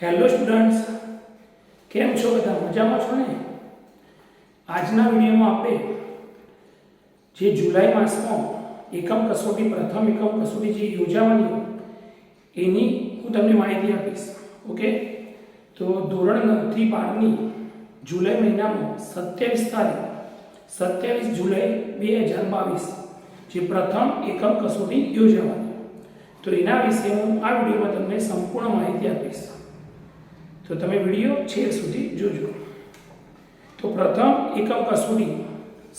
Hello students, કેમ છો? બધા મજામાં છો ને? આજના વિડીયોમાં આપણે જે જુલાઈ માસમાં એકમ કસોટી પ્રથમ એકમ કસોટી જે યોજાવાની એની હું તમને માહિતી આપીશ. ઓકે, તો ધોરણ 9 થી 12ની જુલાઈ મહિનામાં 27 તારીખ 27 જુલાઈ 2022 જે પ્રથમ એકમ કસોટી યોજાવાની, તો એના વિશે હું આ વિડીયોમાં તમને સંપૂર્ણ માહિતી આપીશ. તો તમે વિડીયો છેલ્લે સુધી જોજો. તો પ્રથમ એકમ કસોટી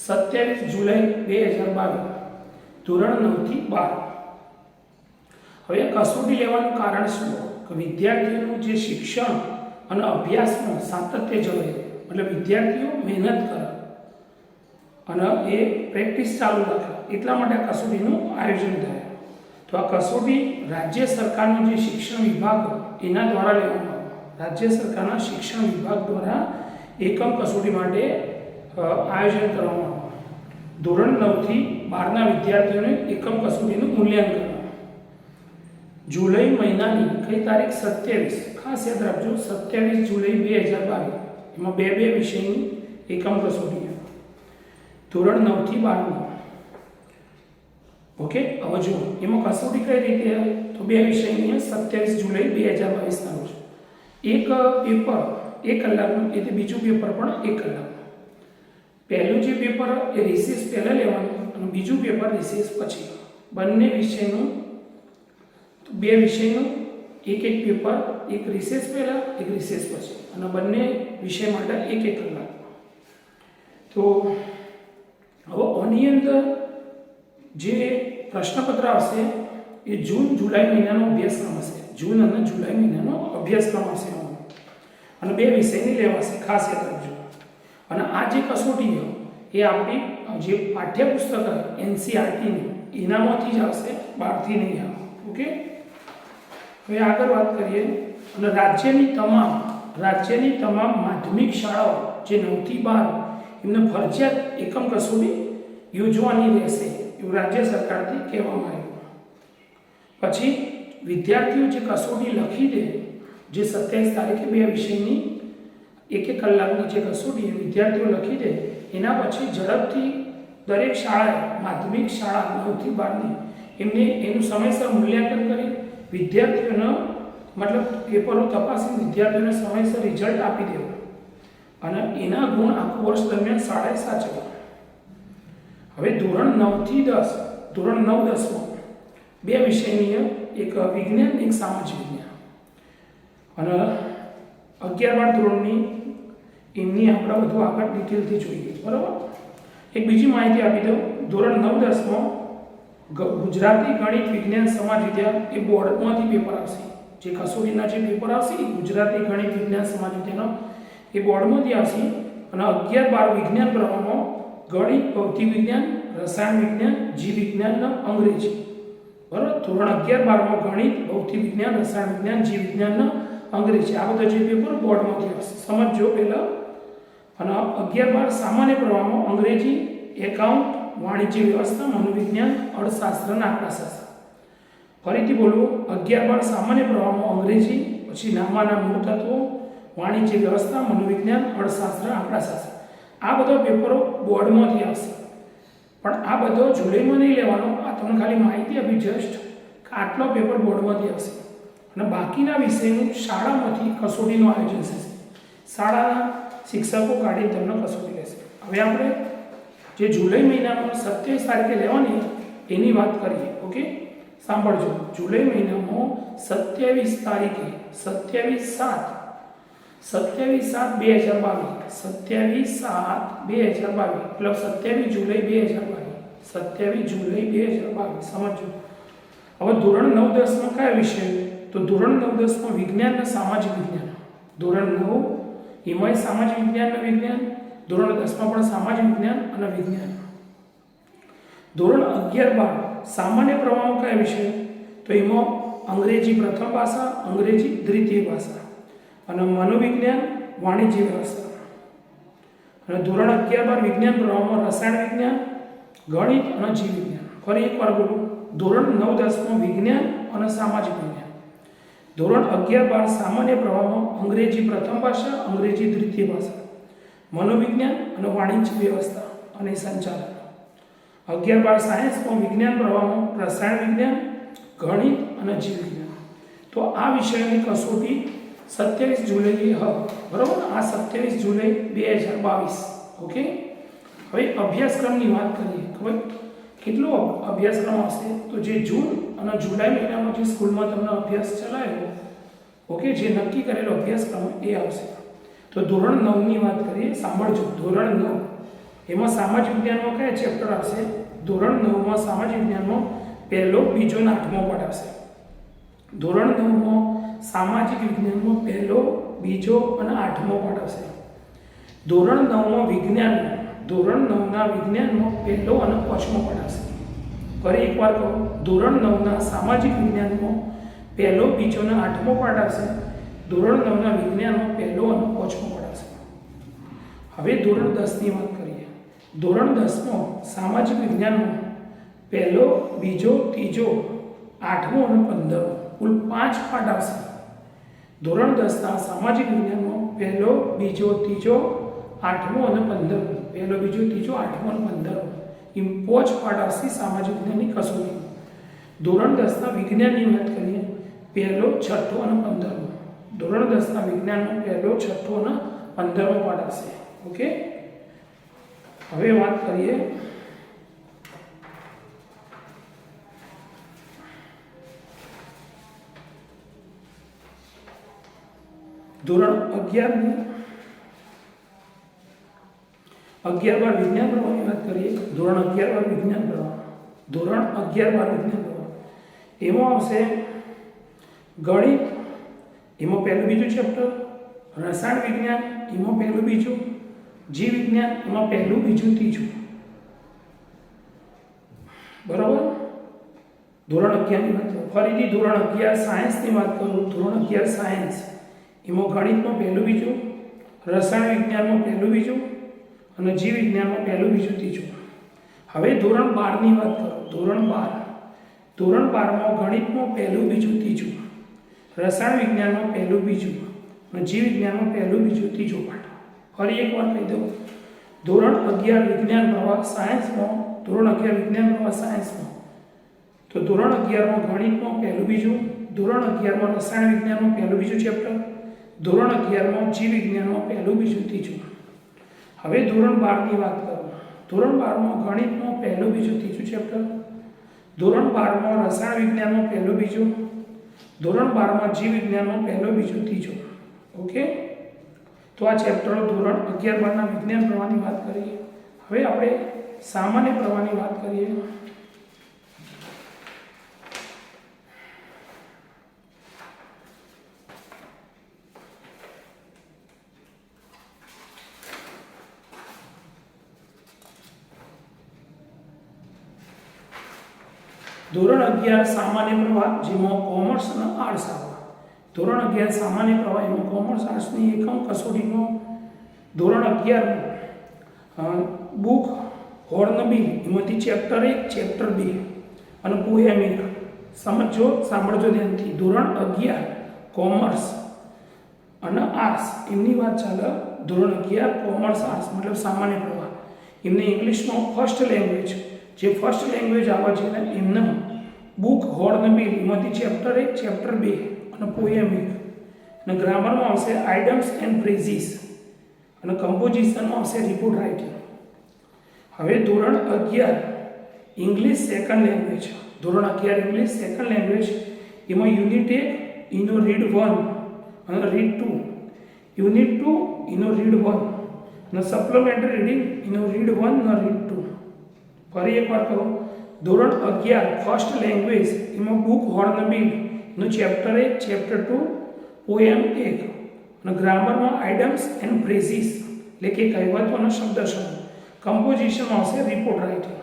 27 જુલાઈ 2022 ધોરણ 9 થી 12. હવે કસોટી લેવાનું કારણ શું? કે વિદ્યાર્થીઓનું જે શિક્ષણ અને અભ્યાસમાં સાતત્ય જળવાય, એટલે વિદ્યાર્થીઓ મહેનત કરે અને એ પ્રેક્ટિસ ચાલુ રાખે, એટલા માટે આ કસોટીનું આયોજન થાય. તો આ કસોટી રાજ્ય સરકારનો જે શિક્ષણ વિભાગ એના દ્વારા લેવામાં આવે. રાજ્ય સરકારના શિક્ષણ વિભાગ દ્વારા એકમ કસોટી માટે આયોજન કરવામાં આવે. ધોરણ 9 થી 12ના વિદ્યાર્થીઓને એકમ કસોટીનું મૂલ્યાંકન જુલાઈ મહિનાની કઈ તારીખ 27, ખાસ યાદ રાખજો, 27 જુલાઈ 2022 એમાં બે વિષયની એકમ કસોટી ધોરણ 9 થી 12. ઓકે, હવે જો એમાં કસોટી કઈ રીતે, તો બે વિષયની 27 જુલાઈ 2022 ના રોજ એક પેપર 1 કલાકનું, એટલે બીજું પેપર પણ 1 કલાકનું. પહેલું જે પેપર એ રિસેસ પહેલાં લેવાનું અને બીજું પેપર રિસેસ પછી. બંને વિષયનું, તો બે વિષયનું એક પેપર, એક રિસેસ પહેલાં એક રિસેસ પછી, અને બંને વિષય માટે 1 કલાક. તો હવે આની અંદર જે પ્રશ્નપત્ર આવશે એ જૂન જુલાઈ મહિનાનો અભ્યાસક્રમ હશે. જૂન અને જુલાઈ મહિનાનો અભ્યાસક્રમ હશે અને બે વિષયની લેવાશે, ખાસ યાદ રાખજો. અને આ જે કસોટી એ આપણી જે પાઠ્યપુસ્તક એનસીઆરટીની એનામાંથી જ આવશે, બહારથી નહીં આવે. ઓકે, હવે આગળ વાત કરીએ. અને રાજ્યની તમામ માધ્યમિક શાળાઓ જે 9 થી 12 એમને ફરજિયાત એકમ કસોટી યોજવાની રહેશે એવું રાજ્ય સરકારથી કહેવામાં આવ્યું. પછી વિદ્યાર્થીઓ જે કસોટી લખી દે, જે 27 તારીખે બે વિષયની 1 કલાકની જે કસોટી વિદ્યાર્થીઓ લખી દે, એના પછી ઝડપથી દરેક શાળાએ, માધ્યમિક શાળા 9 થી 12ની એમને એનું સમયસર મૂલ્યાંકન કરી વિદ્યાર્થીઓને, મતલબ પેપરો તપાસી વિદ્યાર્થીઓને સમયસર રિઝલ્ટ આપી દેવું અને એના ગુણ આખું વર્ષ દરમિયાન શાળાએ સાચવવા. હવે ધોરણ 9 થી 10, ધોરણ 9-10માં બે વિષયની, એક વિજ્ઞાન, એક સામાજિક વિજ્ઞાન. અને 11-12 ધોરણની એમની આપણે બધું આગળ ડિટેલથી જોઈએ, બરાબર. એક બીજી માહિતી આપી દઉં. ધોરણ 9-10માં ગુજરાતી, ગણિત, વિજ્ઞાન, સમાજ વિદ્યા એ બોર્ડમાંથી પેપર આવશે. જે કસોટીના જે પેપર આવશે એ ગુજરાતી, ગણિત, વિજ્ઞાન, સમાજ વિદ્યાનો એ બોર્ડમાંથી આવશે. અને 11-12 વિજ્ઞાન પ્રવાહમાં ગણિત, ભૌતિક વિજ્ઞાન, રસાયણ વિજ્ઞાન, જીવ વિજ્ઞાન અને અંગ્રેજી. બરાબર. ધોરણ 11-12માં ગણિત, ભૌતિક વિજ્ઞાન, રસાયણ વિજ્ઞાન, જીવ વિજ્ઞાન અને અંગ્રેજી, આ બધા જે પેપર બોર્ડમાંથી આવશે, સમજો પહેલાં. અને 11-12 સામાન્ય પ્રવાહમાં અંગ્રેજી, એકાઉન્ટ, વાણિજ્ય વ્યવસ્થા, મનોવિજ્ઞાન, અર્થશાસ્ત્ર અને આંકડાશાસ્ત્ર. ફરીથી બોલું, 11-12 સામાન્ય પ્રવાહમાં અંગ્રેજી, પછી નામાના મૂળ તત્વો, વાણિજ્ય વ્યવસ્થા, મનોવિજ્ઞાન, અર્થશાસ્ત્ર, આંકડાશાસ્ત્ર. આ બધા પેપરો બોર્ડમાંથી આવશે. પણ આ બધો જુલાઈમાં નહીં લેવાનો. આ તમને ખાલી માહિતી આપી જસ્ટ કે આટલો પેપર બોર્ડમાંથી આવશે અને બાકીના વિષયનું શાળામાંથી કસોટીનું આયોજન થશે. શાળાના શિક્ષકો કાઢી તમને કસોટી લેશે. હવે આપણે જે જુલાઈ મહિનામાં 27 તારીખે લેવાની એની વાત કરીએ. ઓકે, સાંભળજો. જુલાઈ મહિનામાં 27 તારીખે 27/7/2022 મતલબ 27 જુલાઈ 2022 સમજો. હવે ધોરણ 9-10માં કયા વિષય? તો ધોરણ 9-10માં વિજ્ઞાન અને સામાજિક વિજ્ઞાન. ધોરણ 9 એમાંય સામાજિક વિજ્ઞાન અને વિજ્ઞાન, ધોરણ 10માં પણ સામાજિક વિજ્ઞાન અને વિજ્ઞાન. ધોરણ 11-12 સામાન્ય પ્રવાહમાં કયા વિષય? તો એમાં અંગ્રેજી પ્રથમ ભાષા, અંગ્રેજી દ્વિતીય ભાષા અને મનોવિજ્ઞાન, વાણિજ્ય વ્યવસ્થા. અને ધોરણ 11-12 વિજ્ઞાન પ્રવાહમાં રસાયણ વિજ્ઞાન, ગણિત અને જીવ વિજ્ઞાન. ફરી એકવાર બોલું, ધોરણ 9-10માં વિજ્ઞાન અને સામાજિક વિજ્ઞાન, ધોરણ 11-12 સામાન્ય પ્રવાહમાં અંગ્રેજી પ્રથમ ભાષા, અંગ્રેજી દ્વિતીય ભાષા, મનોવિજ્ઞાન અને વાણિજ્ય વ્યવસ્થા અને સંચાલન. 11-12 સાયન્સમાં વિજ્ઞાન પ્રવાહમાં રસાયણ વિજ્ઞાન, ગણિત અને જીવ વિજ્ઞાન. તો આ વિષયની કસોટી 27 જુલાઈએ બરાબર. આ 27 જુલાઈ 2022. ઓકે. હવે અભ્યાસક્રમની વાત કરીએ. ખબર કેટલો અભ્યાસક્રમ આવશે? તો જે જૂન અને જુલાઈ મહિનામાં જે સ્કૂલમાં તમને અભ્યાસ ચલાવ્યો, ઓકે, જે નક્કી કરેલો અભ્યાસક્રમ એ આવશે. તો ધોરણ 9ની વાત કરીએ. સાંભળજો, ધોરણ 9 એમાં સામાજિક વિજ્ઞાનમાં કયા ચેપ્ટર આવશે? ધોરણ 9માં સામાજિક વિજ્ઞાનમાં પહેલો, બીજો અને 8મો પાઠ આવશે. ધોરણ 9માં સામાજિક વિજ્ઞાનમાં પહેલો, બીજો અને 8મો પાઠ આવશે. ધોરણ 9માં વિજ્ઞાન, ધોરણ 9ના વિજ્ઞાનમાં પહેલો અને 5મો પાઠ આવશે. ફરી એકવાર કહું, ધોરણ 9ના સામાજિક વિજ્ઞાનમાં પહેલો, બીજો અને 8મો પાઠ આવશે. ધોરણ 9ના વિજ્ઞાનમાં પહેલો અને 5મો પાઠ આવશે. હવે ધોરણ 10ની વાત કરીએ. ધોરણ 10માં સામાજિક વિજ્ઞાનમાં પહેલો, બીજો, ત્રીજો, 8મો અને 15મો કુલ 5 પાઠ આવશે. ધોરણ 10ના સામાજિક વિજ્ઞાનમાં પહેલો, બીજો, ત્રીજો, 8મો અને 15મો, પહેલો, બીજો, ત્રીજો, 8મો અને 15મો એમ 5 પાઠ આવશે સામાજિક વિજ્ઞાનની કસોટી. ધોરણ 10ના વિજ્ઞાનની વાત કરીએ. પહેલો, છઠ્ઠો અને 15મો. ધોરણ 10ના વિજ્ઞાનનો પહેલો, છઠ્ઠો અને 15મો પાઠ આવશે. ઓકે. હવે વાત કરીએ ધોરણ 11ની 11-12 વિજ્ઞાન પ્રવાહની વાત કરીએ. ધોરણ 11-12 વિજ્ઞાન પ્રવાહ, ધોરણ 11-12 વિજ્ઞાન પ્રવાહ એમાં આવશે ગણિત, એમાં પહેલું બીજું ચેપ્ટર, રસાયણ વિજ્ઞાન એમાં પહેલું બીજું, જીવ વિજ્ઞાન એમાં પહેલું બીજું ત્રીજું. બરાબર. ધોરણ 11ની વાત કરું. ફરીથી ધોરણ 11 સાયન્સની વાત કરું. ધોરણ 11 સાયન્સ એમાં ગણિતમાં પહેલું બીજું, રસાયણ વિજ્ઞાનમાં પહેલું બીજું અને જીવ વિજ્ઞાનમાં પહેલું બીજું ત્રીજું. હવે ધોરણ 12ની વાત કરો. ધોરણ 12, ધોરણ 12માં ગણિતમાં પહેલું બીજું ત્રીજું, રસાયણ વિજ્ઞાનમાં પહેલું બીજું અને જીવ વિજ્ઞાનમાં પહેલું બીજું ત્રીજું પાઠ. ફરી એકવાર કહી દઉં. ધોરણ 11 વિજ્ઞાન પ્રવાહ સાયન્સમાં, ધોરણ 11 વિજ્ઞાન પ્રવાહ સાયન્સમાં તો ધોરણ 11માં ગણિતમાં પહેલું બીજું, ધોરણ 11માં રસાયણ વિજ્ઞાનમાં પહેલું બીજું ચેપ્ટર, ધોરણ 11માં જીવ વિજ્ઞાનમાં પહેલું બીજું ત્રીજું. હવે ધોરણ 12ની વાત કરું. ધોરણ 12માં ગણિતમાં પહેલું બીજું ત્રીજું ચેપ્ટર, ધોરણ 12માં રસાયણ વિજ્ઞાનમાં પહેલું બીજું, ધોરણ 12માં જીવ વિજ્ઞાનમાં પહેલું બીજું ત્રીજું. ઓકે. તો આ ચેપ્ટરો ધોરણ 11-12ના વિજ્ઞાન પ્રવાહની વાત કરીએ. હવે આપણે સામાન્ય પ્રવાહની વાત કરીએ. ધોરણ 11 સામાન્ય પ્રવાહ, જેમાં કોમર્સ અને આર્ટ્સ આવે. ધોરણ 11 સામાન્ય પ્રવાહ એમાં કોમર્સ આર્ટ્સની એકમ કસોટીનો ધોરણ 11 બુક હોર્નબિલ એમાંથી ચેપ્ટર 1, ચેપ્ટર 2 અને પોએમ 1 સમજો, સાંભળજો ધ્યાનથી. ધોરણ 11 કોમર્સ અને આર્ટ્સ એમની વાત ચાલે. ધોરણ 11 કોમર્સ આર્ટ્સ મતલબ સામાન્ય પ્રવાહ, એમને ઇંગ્લિશનો ફર્સ્ટ લેંગ્વેજ, જે ફર્સ્ટ લેંગ્વેજ આવે છે ને એમને બુક હોર્નબિલ એમાંથી ચેપ્ટર 1, ચેપ્ટર 2 અને પોએમ 1 અને ગ્રામરમાં આવશે આઇડમ્સ એન્ડ ફ્રેઝિસ અને કમ્પોઝિશનમાં આવશે રિપોર્ટ રાઇટિંગ. હવે ધોરણ 11 ઇંગ્લિશ સેકન્ડ લેંગ્વેજ. ધોરણ 11 ઇંગ્લિશ સેકન્ડ લેંગ્વેજ એમાં યુનિટ 1 એનો રીડ 1 અને રીડ 2, યુનિટ 2 એનો રીડ 1 અને સપ્લિમેન્ટરી રીડિંગ એનો રીડ 1 અને રીડ 2. ફરી એકવાર કહું. ધોરણ 11 ફર્સ્ટ લેંગ્વેજ એમાં બુક હોર્નબિલ નું ચેપ્ટર 1, ચેપ્ટર 2, પોએમ 1 અને ગ્રામરમાં આઇડમ્સ એન્ડ ફ્રેઝિસ એટલે કે કહેવતો અને શબ્દસમૂહ, કમ્પોઝિશનમાં આવશે રિપોર્ટ રાઇટિંગ.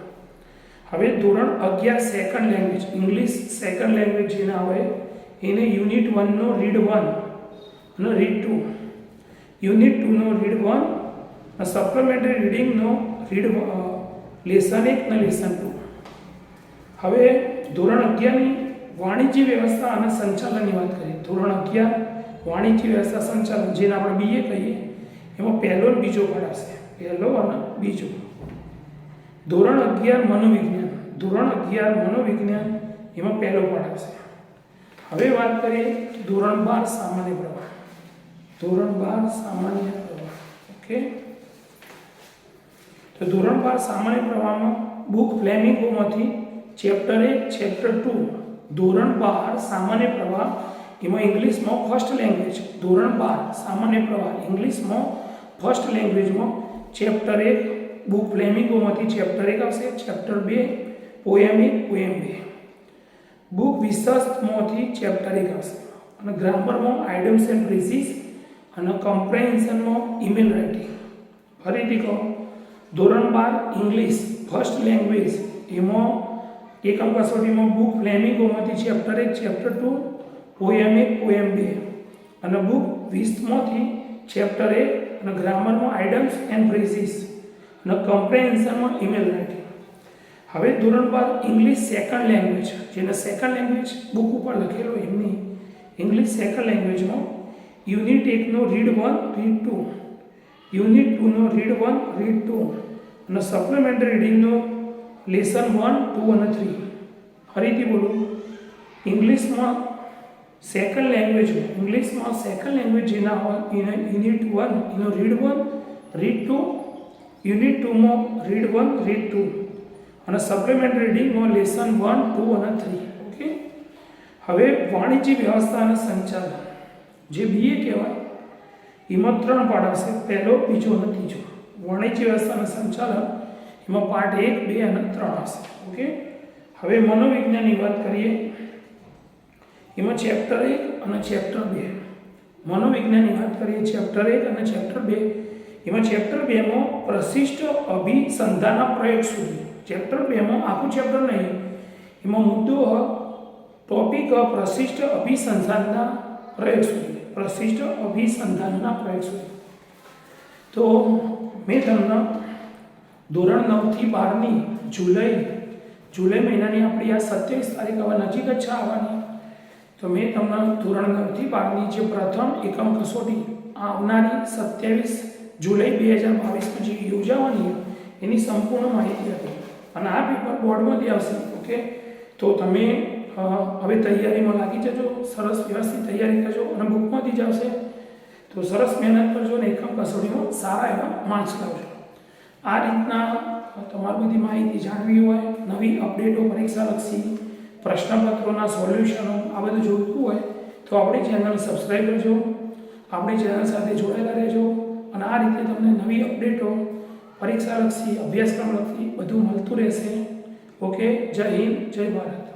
હવે ધોરણ 11 second language English second language જેને આવે એને યુનિટ 1 નો રીડ 1 અને રીડ 2, યુનિટ 2 નો રીડ 1 અને સપ્લિમેન્ટરી રીડિંગનો રીડ લેસન 1 અને લેસન 2. હવે ધોરણ 11ની વાણિજ્ય વ્યવસ્થા અને સંચાલનની વાત કરીએ. ધોરણ 11 વાણિજ્ય વ્યવસ્થા સંચાલન, જેને આપણે BA કહીએ, એમાં પહેલો અને બીજો પાઠ આવશે. પહેલો અને બીજો. ધોરણ 11 મનોવિજ્ઞાન. ધોરણ 11 મનોવિજ્ઞાન, એમાં પહેલો પાઠ આવશે. હવે વાત કરીએ ધોરણ 12 સામાન્ય પ્રવાહ. ધોરણ 12 સામાન્ય પ્રવાહ. ઓકે, તો ધોરણ 12 સામાન્ય પ્રવાહમાં બુક ફ્લેમિંગોમાંથી ચેપ્ટર 1 ચેપ્ટર 2 ધોરણ 12 સામાન્ય પ્રવાહ, એમાં ઇંગ્લિશમાં ફર્સ્ટ લેંગ્વેજ. ધોરણ 12 સામાન્ય પ્રવાહ ઇંગ્લિશમાં ફર્સ્ટ લેંગ્વેજમાં ચેપ્ટર 1 બુક ફ્લેમિંગોમાંથી ચેપ્ટર 1 આવશે. Chapter 2 poem 1 poem 2. બુક વિશસ્તમાંથી ચેપ્ટર 1 આવશે. અને ગ્રામરમાં આઇડમ્સ એન્ડ ફ્રેઝિસ અને કમ્પ્રેહેન્શનમાં ઈમેલ રાઇટિંગ. ફરીથી કહો, ધોરણ 12 ઇંગ્લિશ ફર્સ્ટ લેંગ્વેજ, એમાં એકમ કસોટીમાં બુક ફ્લેમિંગોમાંથી ચેપ્ટર 1 ચેપ્ટર 2 પોએમ 1 પોએમ 2 અને બુક વિશમાંથી ચેપ્ટર 1 અને ગ્રામરમાં આઇડમ્સ એન્ડ ફ્રેઝિસ અને કમ્પ્રેહેન્શનમાં ઈમેલ રાઇટિંગ. હવે ધોરણ 12 ઇંગ્લિશ સેકન્ડ લેંગ્વેજ, જેને સેકન્ડ લેંગ્વેજ બુક ઉપર લખેલો એમની ઇંગ્લિશ સેકન્ડ લેંગ્વેજમાં unit 1 no read 1 read 2, unit 2 no read 1 read 2 અને સપ્લિમેન્ટરી રીડિંગનો લેસન 1 2 અને 3. ફરીથી બોલું, ઇંગ્લિશમાં સેકન્ડ લેંગ્વેજમાં ઇંગ્લિશમાં સેકન્ડ લેંગ્વેજ જેના હોય એને યુનિટ 1 એનો રીડ 1 રીડ 2, યુનિટ 2માં રીડ 1 રીડ 2 અને સપ્લિમેન્ટરી રીડિંગમાં લેસન 1 2 અને 3. ઓકે, હવે વાણિજ્ય વ્યવસ્થા અને સંચાલન, જે BA કહેવાય, એમાં 3 પાઠ આવશે. પહેલો, બીજો અને ત્રીજો. વાણિજ્ય વ્યવસ્થા અને સંચાલન, એમાં પાઠ 1 2 અને 3 આવશે. ઓકે, હવે મનોવિજ્ઞાનની વાત કરીએ, એમાં ચેપ્ટર 1 અને ચેપ્ટર 2. મનોવિજ્ઞાનની વાત કરીએ ચેપ્ટર 1 અને ચેપ્ટર 2, એમાં ચેપ્ટર 2 માં પ્રશિષ્ટ અભિસંધાનના પ્રયોગ સુધી. ચેપ્ટર 2 માં આખું ચેપ્ટર નહીં, એમાં મુદ્દો ટોપિક પ્રશિષ્ટ અભિસંધાનના પ્રયોગ સુધી. પ્રશિષ્ટ અભિસંધાનના પ્રયોગ સુધી. તો મેં તમને ધોરણ 9 થી 12ની જુલાઈ મહિનાની આપણી આ 27 તારીખ હવે નજીક જ છે આવવાની. તો મેં તમને ધોરણ 9 થી 12ની જે પ્રથમ એકમ કસોટી આવનારી 27 જુલાઈ 2022માં જે યોજાવાની એની સંપૂર્ણ માહિતી હતી. અને આ પેપર બોર્ડમાંથી આવશે. ઓકે, તો તમે હવે તૈયારીમાં લાગી જજો, સરસ વ્યવસ્થિત તૈયારી કરજો અને બુકમાંથી જ આવશે. તો સરસ મહેનત કરજો અને એકમ કસોટીમાં સારા એવા માર્ક્સ લાવજો. આ રીતના તમારી બધી માહિતી જાણવી હોય, નવી અપડેટો પરીક્ષાલક્ષી પ્રશ્નપત્રોના સોલ્યુશનો આ બધું જોઈતું હોય તો આપણી ચેનલ સબસ્ક્રાઈબ કરજો, આપણી ચેનલ સાથે જોડાયેલા રહેજો અને આ રીતે તમને નવી અપડેટો પરીક્ષાલક્ષી અભ્યાસક્રમલક્ષી બધું મળતું રહેશે. ઓકે, જય હિન્દ, જય ભારત.